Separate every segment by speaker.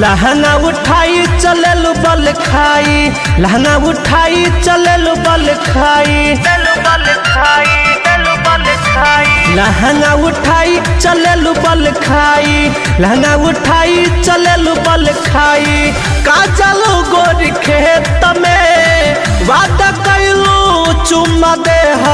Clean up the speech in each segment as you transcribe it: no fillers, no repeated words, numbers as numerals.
Speaker 1: लहंगा उठाई चलल बल खाई, लहंगा उठाई चलल बल खाई, लहंगा उठाई चलल बल खाई, लहंगा उठाई चलल बल खाई। काजल गोरी खेत में वादा कैलू चुम्मा देह,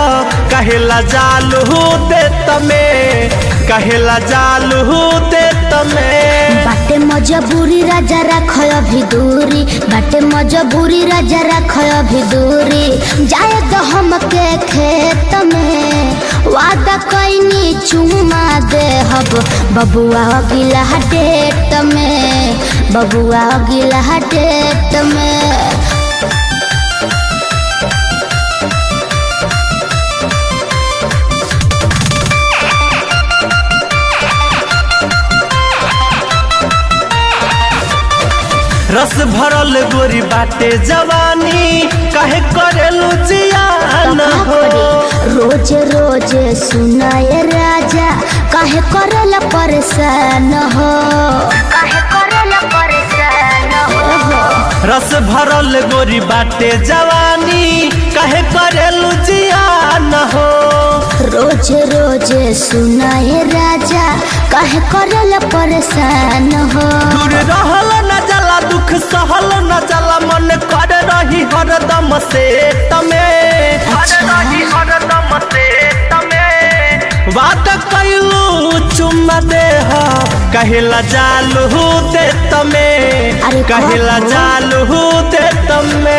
Speaker 1: कहेला जालू देत में, कहेला जालू देत में।
Speaker 2: बाटे मजबूरी राजा रखो अभी दूरी, बाटे मजबूरी राजा रखो अभी दूरी। जाए तो हमके खेत में वादा कैनी चुम्मा देहब, बबुआ गिला डेट में, बबुआ गिला डेट में।
Speaker 1: रस भरल गोरी बाटे जवानी, काहे करेलू जियान हो।
Speaker 2: रोज रोज सुनाए राजा, काहे करेला परेशान हो, काहे करेला परेशान हो।
Speaker 1: रस भरल गोरी बाटे जवानी, काहे करेलू जियान हो।
Speaker 2: रोज रोज सुनाए राजा, काहे करेला परेशान हो।
Speaker 1: दूर रहल न जाला, दुख सहल न जाला, मन कर रही हरदम से तमे, हरदम से तमे। बात कैलू चुम्मा देह, कहेला जालू दे तमे, कहेला जालू दे तमे।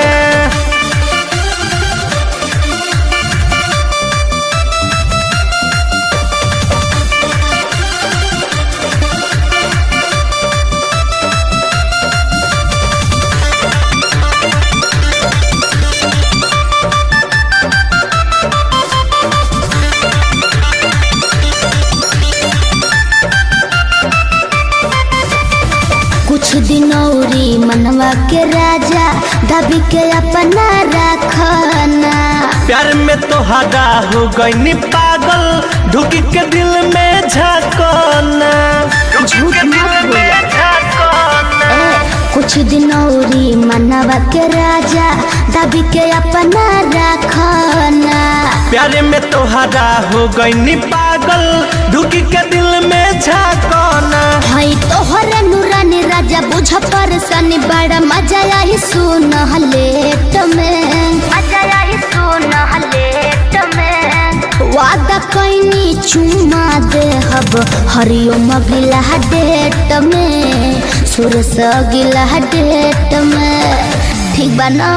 Speaker 2: कुछ दिन औरी मनवा के राजा, दबी के अपना रखना।
Speaker 1: प्यार में तोहरा हो गई पागल, ढुकी के दिल में झकोना,
Speaker 2: झूठ मत बोला। कुछ दिन औरी मनवा के राजा, दबी के अपना रखना।
Speaker 1: प्यार में तोहरा हो गई पागल, ढुकी के दिल में झकोना।
Speaker 2: हई तोहरे नूरानी राजा, बुझ परेशानी, बड़ा मजा आई सुन लेट में, मजा आई सुन लेट में। वादा कैनी चुम्मा देहब, हरिओम गिला डेट में, सुरस गिला डेट में। ठीक बा ना।